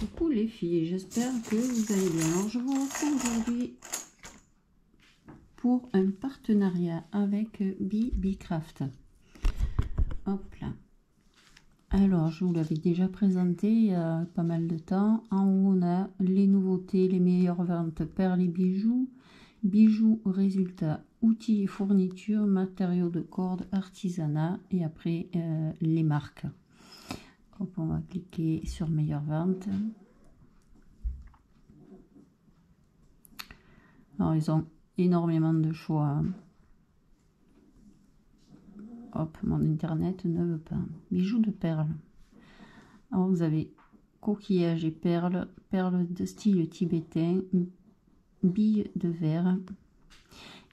Coucou les filles, j'espère que vous allez bien. Alors je vous retrouve aujourd'hui pour un partenariat avec Bicraft. Hop là. Alors je vous l'avais déjà présenté il y a pas mal de temps. En haut on a les nouveautés, les meilleures ventes, perles et bijoux. Bijoux, résultats, outils et fournitures, matériaux de corde, artisanat et après les marques. Hop, on va cliquer sur meilleures ventes. Alors ils ont énormément de choix. Hein. Hop, mon internet ne veut pas. Bijoux de perles. Alors vous avez coquillages et perles, perles de style tibétain, billes de verre.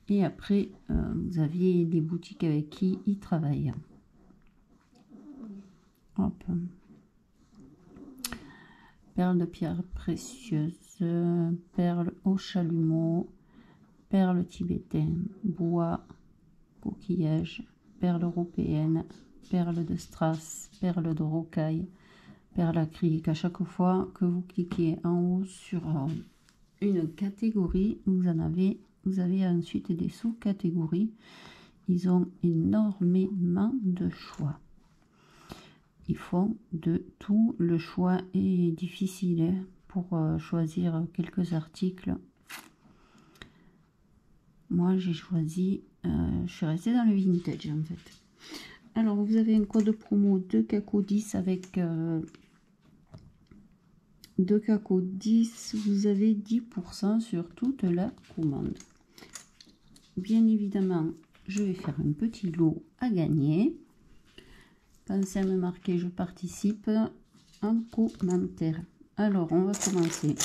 Et après, vous aviez des boutiques avec qui ils travaillent. Hop. Perles de pierres précieuses, perles au chalumeau, perles tibétaines, bois, coquillages, perles européennes, perles de strass, perles de rocaille, perles acryliques. À chaque fois que vous cliquez en haut sur une catégorie, vous avez ensuite des sous-catégories. Ils ont énormément de choix. Ils font de tout. Le choix est difficile pour choisir quelques articles. Moi j'ai choisi, je suis restée dans le vintage en fait. Alors vous avez un code promo de Caco 10 avec de Caco 10, vous avez 10% sur toute la commande. Bien évidemment, je vais faire un petit lot à gagner. Pensez à me marquer je participe en commentaire. Alors on va commencer.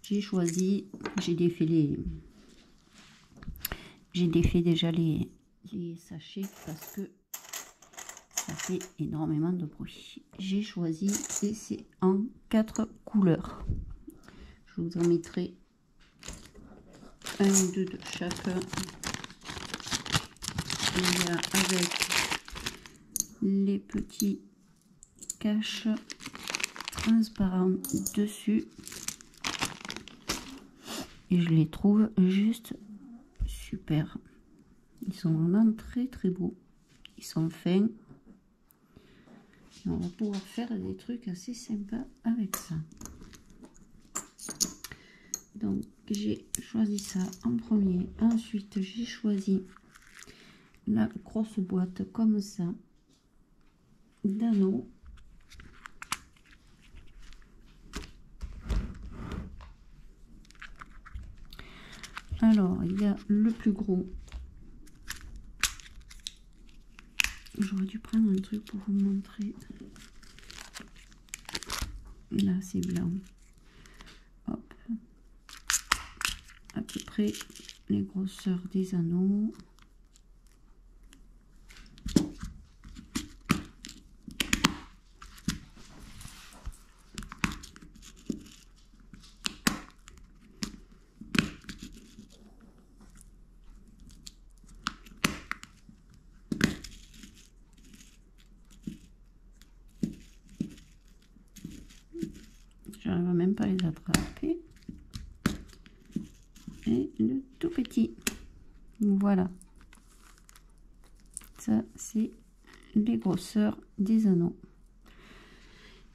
J'ai choisi, j'ai défait déjà les sachets parce que ça fait énormément de bruit. J'ai choisi et c'est en 4 couleurs. Je vous en mettrai un ou deux de chaque. Il y a avec les petits caches transparents dessus et je les trouve juste super. Ils sont vraiment très très beaux, ils sont fins et on va pouvoir faire des trucs assez sympas avec ça. Donc j'ai choisi ça en premier, ensuite j'ai choisi la grosse boîte comme ça d'anneaux. Alors il y a le plus gros. J'aurais dû prendre un truc pour vous montrer. Là c'est blanc. Hop. À peu près les grosseurs des anneaux. J'arrive même pas à les attraper. Et le tout petit. Voilà. Ça, c'est les grosseurs des anneaux.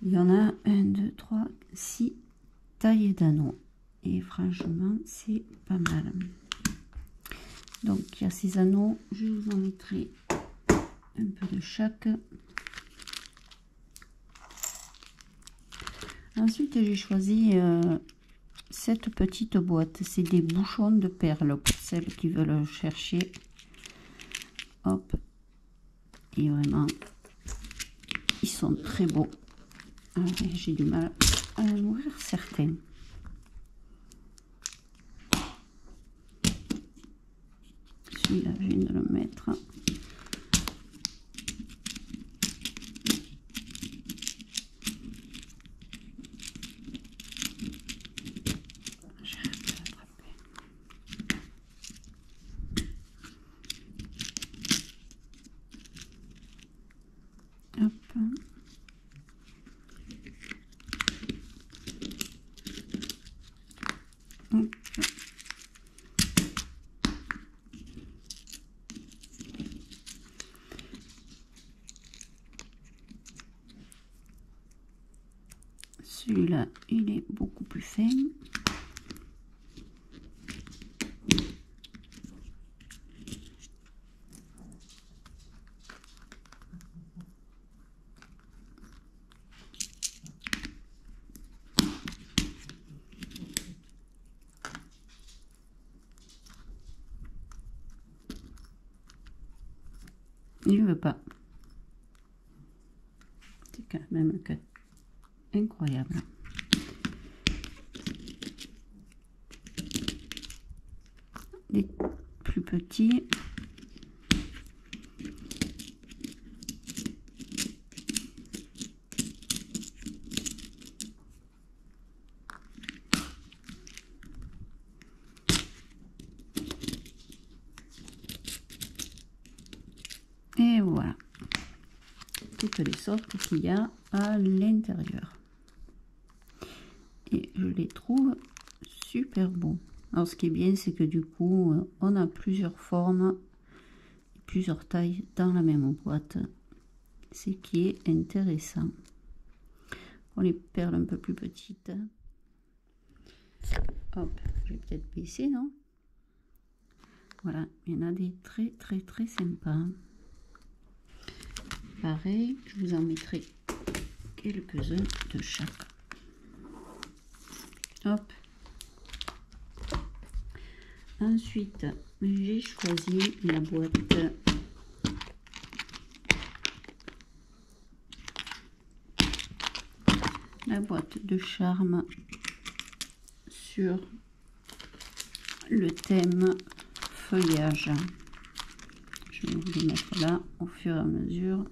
Il y en a 1, 2, 3, 6 tailles d'anneaux. Et franchement, c'est pas mal. Donc, il y a ces anneaux. Je vous en mettrai un peu de chaque. Ensuite, j'ai choisi cette petite boîte. C'est des bouchons de perles pour celles qui veulent chercher. Hop. Et vraiment, ils sont très beaux. J'ai du mal à en ouvrir certains. Celui-là, je viens de le mettre. Celui-là, il est beaucoup plus fin. Il veut pas. C'est quand même incroyable. Les plus petits. Et voilà. Toutes les sortes qu'il y a à l'intérieur. Et je les trouve super beaux. Alors ce qui est bien, c'est que du coup, on a plusieurs formes, plusieurs tailles dans la même boîte. Ce qui est intéressant. Pour les perles un peu plus petites. Hop, je vais peut-être baisser, non? Voilà, il y en a des très sympas. Pareil, je vous en mettrai quelques-uns de chaque. Hop. Ensuite, j'ai choisi la boîte de charme sur le thème feuillage. Je vais vous les mettre là au fur et à mesure.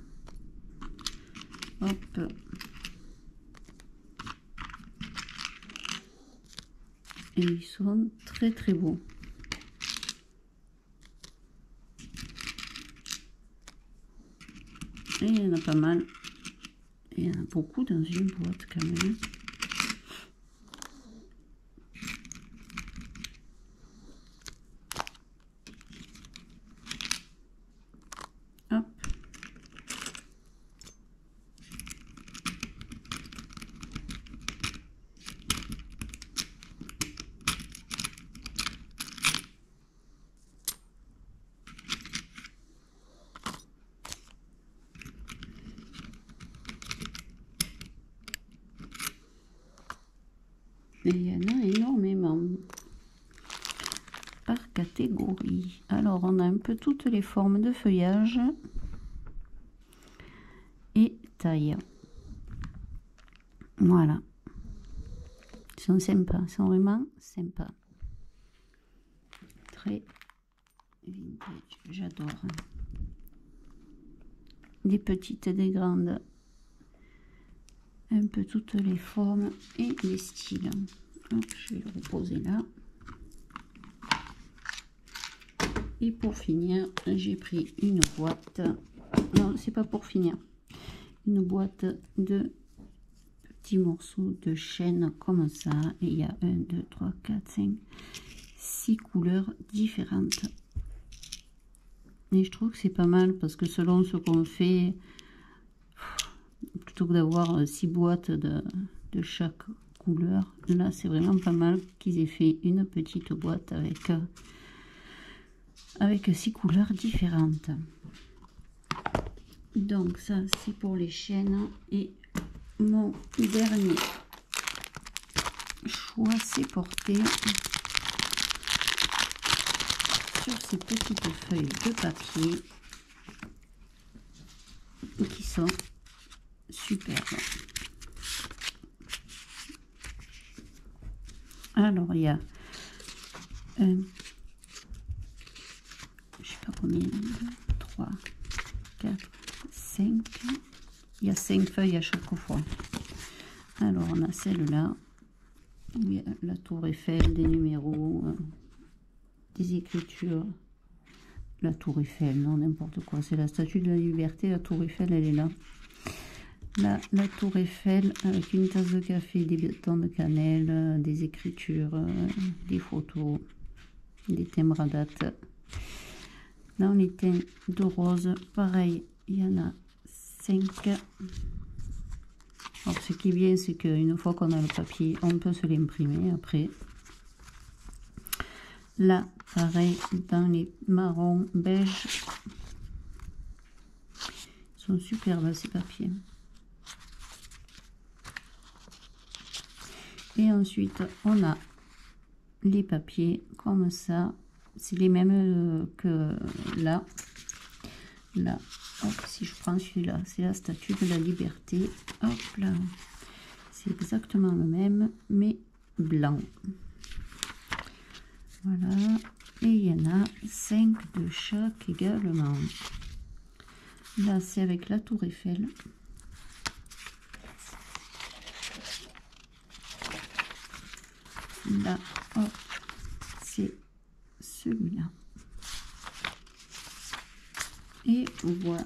Hop. Et ils sont très beaux. Et il y en a pas mal. Il y en a beaucoup dans une boîte quand même. Hop. Et il y en a énormément par catégorie. Alors on a un peu toutes les formes de feuillage et taille. Voilà. Ils sont sympas, ils sont vraiment sympas. Très vintage, j'adore. Des petites, des grandes. Un peu toutes les formes et les styles. Hop, je vais le reposer là. Et pour finir, j'ai pris une boîte. Non, c'est pas pour finir. Une boîte de petits morceaux de chaîne comme ça. Et il y a 1, 2, 3, 4, 5, 6 couleurs différentes. Et je trouve que c'est pas mal parce que selon ce qu'on fait, plutôt que d'avoir 6 boîtes de chaque couleur, là c'est vraiment pas mal qu'ils aient fait une petite boîte avec 6 couleurs différentes. Donc ça c'est pour les chaînes. Et mon dernier choix c'est porté sur ces petites feuilles de papier qui sont superbes. Alors il y a un, je sais pas combien, 2, 3, 4, 5, il y a 5 feuilles à chaque fois. Alors on a celle-là où il y a la tour Eiffel, des numéros, des écritures. La tour Eiffel, non, n'importe quoi, c'est la statue de la liberté. La tour Eiffel, elle est là. Là, la tour Eiffel avec une tasse de café, des bâtons de cannelle, des écritures, des photos, des timbres à date. Dans les teints de rose, pareil, il y en a 5. Alors, ce qui est bien, c'est qu'une fois qu'on a le papier, on peut se l'imprimer après. Là, pareil, dans les marrons, beige. Ils sont superbes, ces papiers. Et ensuite, on a les papiers comme ça. C'est les mêmes que là. Là, hop, si je prends celui-là, c'est la Statue de la Liberté. Hop là, c'est exactement le même, mais blanc. Voilà, et il y en a 5 de chaque également. Là, c'est avec la Tour Eiffel. Là, hop, c'est celui-là. Et voilà,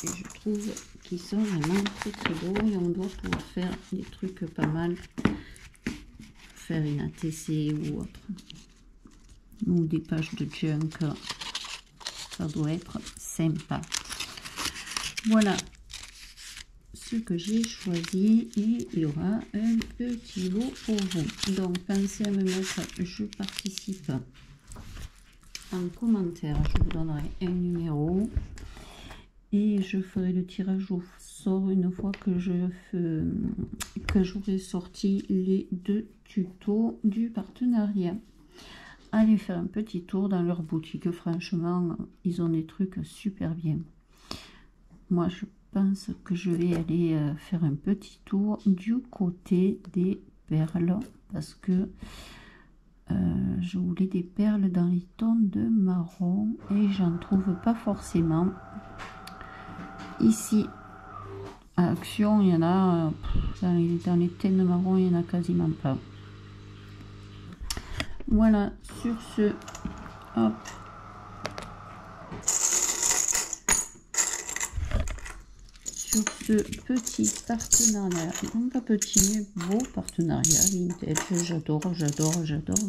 et je trouve qu'ils sont vraiment très très beaux et on doit pouvoir faire des trucs pas mal, faire une ATC ou autre, ou des pages de junk, ça doit être sympa. Voilà ce que j'ai choisi et il y aura un petit lot pour vous. Donc pensez à me mettre je participe en commentaire, je vous donnerai un numéro et je ferai le tirage au sort une fois que j'aurai sorti les 2 tutos du partenariat. Allez faire un petit tour dans leur boutique, franchement ils ont des trucs super bien. Moi je pense que je vais aller faire un petit tour du côté des perles parce que je voulais des perles dans les tons de marron et j'en trouve pas forcément. Ici à Action il y en a dans les teintes de marron, il y en a quasiment pas. Voilà, sur ce, hop, sur ce petit partenariat, non pas petit mais beau partenariat vintage, j'adore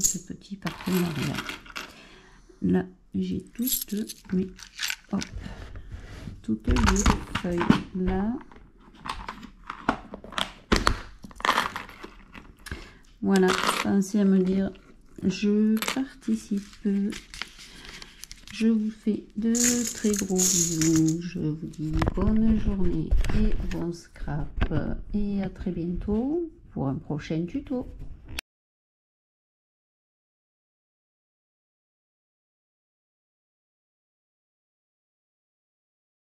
ce petit partenariat. Là j'ai toutes mes, hop, toutes les feuilles là. Voilà, pensez à me dire je participe. Je vous fais de très gros bisous. Je vous dis bonne journée et bon scrap. Et à très bientôt pour un prochain tuto.